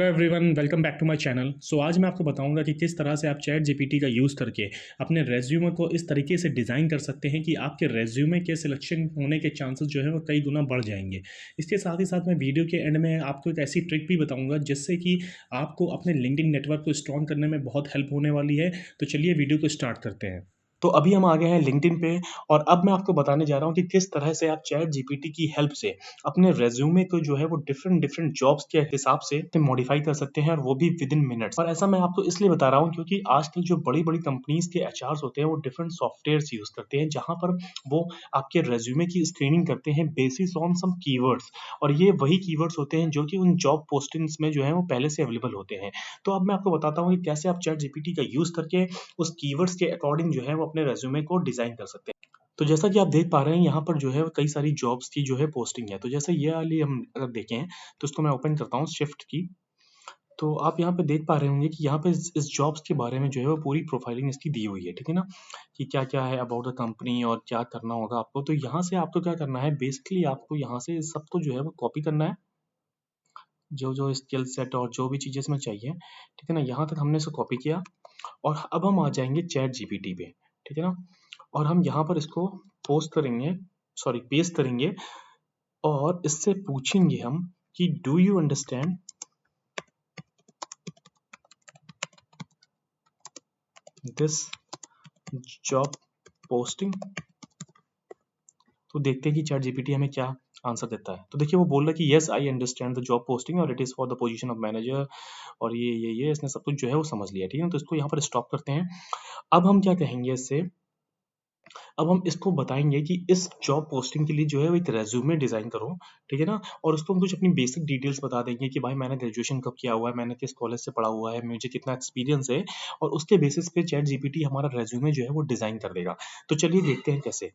Hello everyone, welcome back to my channel. आज मैं आपको बताऊंगा कि किस तरह से आप चैट जीपीटी का यूज़ करके अपने रेज्यूमे को इस तरीके से डिज़ाइन कर सकते हैं कि आपके रेज्यूमे के सिलेक्शन होने के चांसेस जो है वो कई गुना बढ़ जाएंगे। इसके साथ ही साथ मैं वीडियो के एंड में आपको एक ऐसी ट्रिक भी बताऊंगा जिससे कि आपको अपने लिंक्डइन नेटवर्क को स्ट्रॉन्ग करने में बहुत हेल्प होने वाली है। तो चलिए वीडियो को स्टार्ट करते हैं। तो अभी हम आ गए हैं लिंक्डइन पे और अब मैं आपको बताने जा रहा हूँ कि किस तरह से आप चैट जीपीटी की हेल्प से अपने रेज्यूमे को जो है वो डिफरेंट डिफरेंट जॉब्स के हिसाब से मॉडिफाई कर सकते हैं और वो भी विद इन मिनट्स। और ऐसा मैं आपको इसलिए बता रहा हूँ क्योंकि आजकल जो बड़ी बड़ी कंपनीज के एचआर्स होते हैं वो डिफरेंट सॉफ्टवेयर यूज करते हैं जहां पर वो आपके रेज्यूमे की स्क्रीनिंग करते हैं बेसिस ऑन सम कीवर्ड्स। और ये वही कीवर्ड्स होते हैं जो कि उन जॉब पोस्टिंग्स में जो है वो पहले से अवेलेबल होते हैं। तो अब मैं आपको बताता हूँ कि कैसे आप चैट जीपीटी का यूज करके उस कीवर्ड्स के अकॉर्डिंग जो है वो अपने रेज्यूमे को डिजाइन कर सकते हैं। तो जैसा कि आप देख पा रहे हैं यहाँ पर जो है कई सारी जॉब्स की जो है पोस्टिंग है। तो जैसे ये वाली हम अगर देखें तो इसको मैं ओपन करता हूँ शिफ्ट की। तो आप यहाँ पे देख पा रहे होंगे कि यहाँ पे इस जॉब्स के बारे में जो है वो पूरी प्रोफाइलिंग इसकी दी हुई है, ठीक है ना, कि क्या क्या है अबाउट द कंपनी और क्या करना होगा आपको। तो यहाँ से आपको क्या करना है, बेसिकली आपको यहाँ से सबको जो है वो कॉपी करना है, जो जो स्किल सेट और जो भी चीज़ें इसमें चाहिए, ठीक है ना। यहाँ तक हमने इसे कॉपी किया और अब हम आ जाएंगे चैट जीपीटी पे, ठीक है ना। और हम यहाँ पर इसको पोस्ट करेंगे, सॉरी पेस्ट करेंगे और इससे पूछेंगे हम कि do you understand this job posting. तो देखते हैं कि चैट जीपीटी हमें क्या आंसर देता है। तो देखिए वो बोल रहा है कि yes I understand the job posting और it is for the position of manager और ये इसने सब कुछ जो है वो समझ लिया, ठीक है ना। तो इसको यहाँ पर स्टॉप करते हैं। अब हम क्या कहेंगे इससे, अब हम इसको बताएंगे कि इस जॉब पोस्टिंग के लिए जो है वो एक रेज्यूमे डिजाइन करो, ठीक है ना। और उसको हम कुछ अपनी बेसिक डिटेल्स बता देंगे कि भाई मैंने ग्रेजुएशन कब किया हुआ है, मैंने किस कॉलेज से पढ़ा हुआ है, मुझे कितना एक्सपीरियंस है। और उसके बेसिस पे चैट जीपीटी हमारा रेज्यूमे जो है वो डिजाइन कर देगा। तो चलिए देखते हैं कैसे।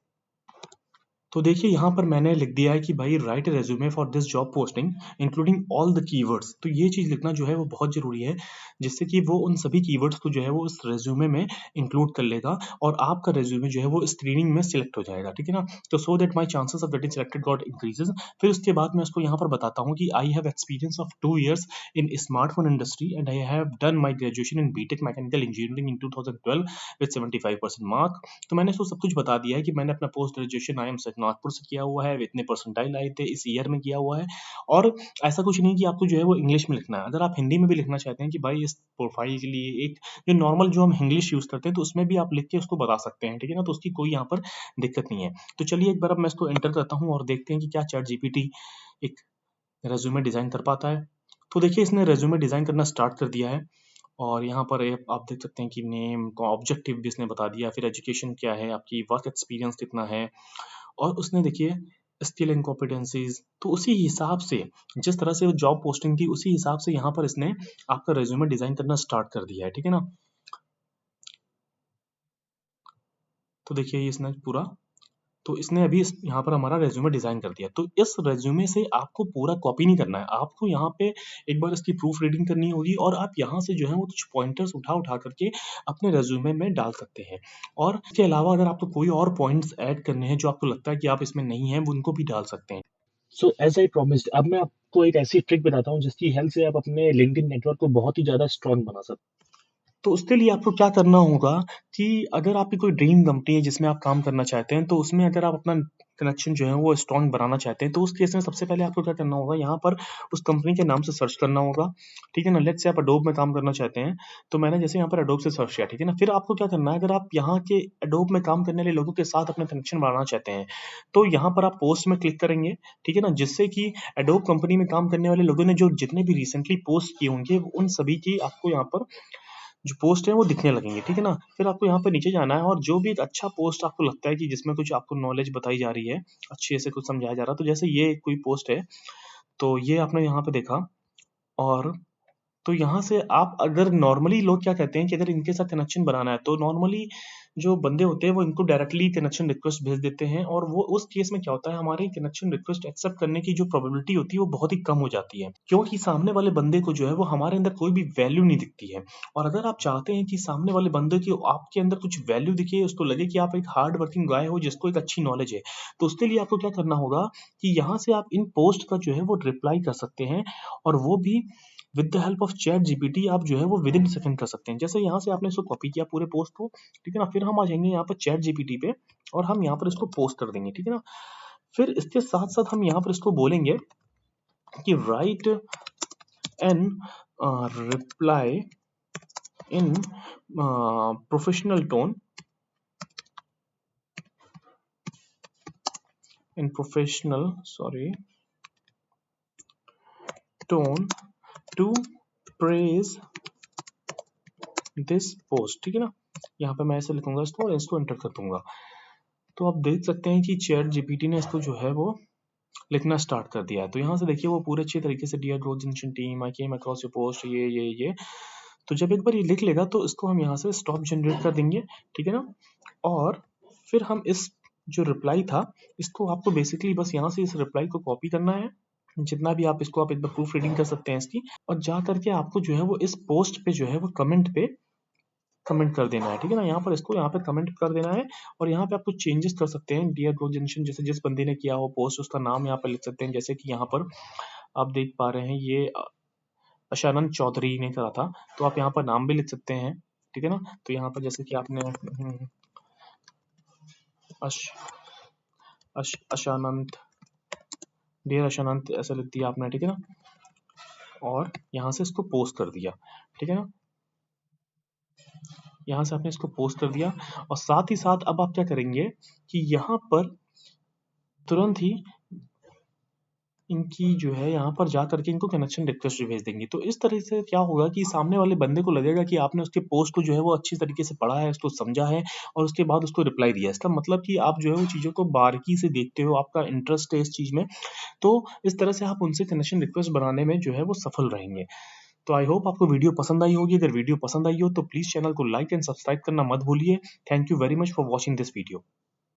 तो देखिए यहाँ पर मैंने लिख दिया है कि भाई right resume for this job posting including all the keywords. तो ये चीज़ लिखना जो है वो बहुत ज़रूरी है जिससे कि वो उन सभी कीवर्ड्स को जो है वो उस रेज्यूमे में इंक्लूड कर लेगा और आपका रेज्यूमे जो है वो स्क्रीनिंग में सिलेक्ट हो जाएगा, ठीक है ना। तो so that my chances of getting selected got increases. फिर उसके बाद मैं उसको यहाँ पर बताता हूँ कि I have experience of 2 years in smartphone industry and I have done my graduation in BTech mechanical engineering in 2012 with 75% mark. तो मैंने इसको सब कुछ बता दिया है कि मैंने अपना post graduation I am Nagpur से किया हुआ है, इतने परसेंटाइल आए थे, इस ईयर में किया हुआ है। और ऐसा कुछ नहीं कि आपको जो है वो इंग्लिश में लिखना है, अगर आप हिंदी में भी लिखना चाहते हैं कि भाई इस प्रोफाइल के लिए एक जो नॉर्मल जो हम इंग्लिश यूज करते हैं तो उसमें भी आप लिख के उसको बता सकते हैं, ठीक है ना। तो उसकी कोई यहाँ पर दिक्कत नहीं है। तो चलिए एक बार अब मैं इसको एंटर करता हूँ और देखते हैं कि क्या चैट जीपीटी एक रेज्यूमे डिजाइन कर पाता है। तो देखिए इसने रेज्यूमे डिजाइन करना स्टार्ट कर दिया है और यहाँ पर आप देख सकते हैं कि नेम का ऑब्जेक्टिव भी इसने बता दिया, फिर एजुकेशन क्या है, आपकी वर्क एक्सपीरियंस कितना है और उसने देखिए स्किल एंड कॉम्पिटेंसीज। तो उसी हिसाब से जिस तरह से वो जॉब पोस्टिंग थी उसी हिसाब से यहाँ पर इसने आपका रेज्यूमे डिजाइन करना स्टार्ट कर दिया है, ठीक है ना। तो देखिए ये इसने पूरा, तो इसने अभी यहाँ पर हमारा रेज्यूमे डिजाइन कर दिया। तो इस रेज्यूमे से आपको पूरा कॉपी नहीं करना है, आपको यहाँ पे एक बार इसकी प्रूफ रीडिंग करनी होगी और आप यहाँ से जो है वो कुछ पॉइंटर्स उठा उठा करके अपने रेज्यूमे में डाल सकते हैं। और इसके अलावा अगर आपको कोई और पॉइंट्स ऐड करने हैं जो आपको लगता है कि आप इसमें नहीं है, वो उनको भी डाल सकते हैं। सो एज आई प्रोमिस्ड, अब मैं आपको एक ऐसी ट्रिक बताता हूँ जिसकी हेल्प से आप अपने लिंक्डइन नेटवर्क को बहुत ही ज़्यादा स्ट्रॉन्ग बना सकते हैं। तो उसके लिए आपको क्या करना होगा कि अगर आपकी कोई ड्रीम कंपनी है जिसमें आप काम करना चाहते हैं, तो उसमें अगर आप अपना कनेक्शन जो है वो स्ट्रॉन्ग बनाना चाहते हैं, तो उस केस में सबसे पहले आपको क्या करना होगा, यहाँ पर उस कंपनी के नाम से सर्च करना होगा, ठीक है ना। लेट्स से आप एडोब में काम करना चाहते हैं, तो मैंने जैसे यहाँ पर एडोब से सर्च किया, ठीक है ना। फिर आपको क्या करना है, अगर आप यहाँ के एडोब में काम करने वाले लोगों के साथ अपना कनेक्शन बढ़ाना चाहते हैं, तो यहाँ पर आप पोस्ट में क्लिक करेंगे, ठीक है ना, जिससे कि एडोब कंपनी में काम करने वाले लोगों ने जो जितने भी रिसेंटली पोस्ट किए होंगे उन सभी की आपको यहाँ पर जो पोस्ट है वो दिखने लगेंगे, ठीक है ना। फिर आपको यहाँ पे नीचे जाना है और जो भी एक अच्छा पोस्ट आपको लगता है कि जिसमें कुछ आपको नॉलेज बताई जा रही है, अच्छे से कुछ समझाया जा रहा है, तो जैसे ये कोई पोस्ट है, तो ये आपने यहाँ पे देखा। और तो यहाँ से आप अगर नॉर्मली लोग क्या कहते हैं कि अगर इनके साथ कनेक्शन बनाना है तो नॉर्मली जो बंदे होते हैं वो इनको डायरेक्टली कनेक्शन रिक्वेस्ट भेज देते हैं और वो उस केस में क्या होता है, हमारी कनेक्शन रिक्वेस्ट एक्सेप्ट करने की जो प्रोबेबिलिटी होती है वो बहुत ही कम हो जाती है, क्योंकि सामने वाले बंदे को जो है वो हमारे अंदर कोई भी वैल्यू नहीं दिखती है। और अगर आप चाहते हैं कि सामने वाले बंदे की आपके अंदर कुछ वैल्यू दिखे, उसको लगे कि आप एक हार्ड वर्किंग गाय हो जिसको एक अच्छी नॉलेज है, तो उसके लिए आपको क्या करना होगा कि यहाँ से आप इन पोस्ट का जो है वो रिप्लाई कर सकते हैं और वो भी with the help of chat GPT आप जो है वो विद इन सेकंड कर सकते हैं। जैसे यहाँ से आपने इसको कॉपी किया पूरे पोस्ट को, ठीक है ना, फिर हम आ जाएंगे यहाँ पर चैट जीपीटी पे और हम यहाँ पर इसको पोस्ट कर देंगे, ठीक है ना। फिर इसके साथ साथ हम यहाँ पर इसको बोलेंगे कि write an reply in professional tone, in professional tone to praise this post, ठीक है ना। यहाँ पे मैं ऐसे लिखूंगा इसको और इसको एंटर कर दूंगा। तो आप देख सकते हैं कि चैट जीपीटी ने इसको जो है वो लिखना स्टार्ट कर दिया है। तो यहाँ से देखिए वो पूरे अच्छे तरीके से dear growth generation team, I came across your post, ये तो जब एक बार ये लिख लेगा तो इसको हम यहाँ से स्टॉप जनरेट कर देंगे, ठीक है ना। और फिर हम इस जो रिप्लाई था इसको आपको बेसिकली बस यहाँ से इस रिप्लाई को कॉपी करना है, जितना भी आप इसको आप एक बार प्रूफ रीडिंग कर सकते हैं इसकी, और जा करके आपको जो है वो इस पोस्ट पे जो है वो कमेंट पे कमेंट कर देना है, ठीक है ना। यहाँ पर इसको यहाँ पे कमेंट कर देना है और यहाँ पे आप कुछ चेंजेस कर सकते हैं डियर ग्रोथ जनरेशन, जैसे जिस बंदे ने किया हो पोस्ट उसका नाम यहाँ पर लिख सकते हैं। जैसे कि यहाँ पर आप देख पा रहे हैं ये अशानंद चौधरी ने करा था, तो आप यहाँ पर नाम भी लिख सकते हैं, ठीक है ना। तो यहाँ पर जैसे कि आपने अशानंद, डियर अशानंद ऐसा लिख दिया आपने, ठीक है ना, और यहाँ से इसको पोस्ट कर दिया, ठीक है ना। यहाँ से आपने इसको पोस्ट कर दिया और साथ ही साथ अब आप क्या करेंगे कि यहाँ पर तुरंत ही इनकी जो है यहाँ पर जा करके इनको कनेक्शन रिक्वेस्ट भेज देंगे। तो इस तरह से क्या होगा कि सामने वाले बंदे को लगेगा कि आपने उसके पोस्ट को जो है वो अच्छी तरीके से पढ़ा है, उसको समझा है और उसके बाद उसको रिप्लाई दिया है। इसका मतलब कि आप जो है वो चीज़ों को बारीकी से देखते हो, आपका इंटरेस्ट है इस चीज़ में, तो इस तरह से आप उनसे कनेक्शन रिक्वेस्ट बनाने में जो है वो सफल रहेंगे। तो आई होप आपको वीडियो पसंद आई होगी। अगर वीडियो पसंद आई हो तो प्लीज़ चैनल को लाइक एंड सब्सक्राइब करना मत भूलिए। Thank you very much for watching this video.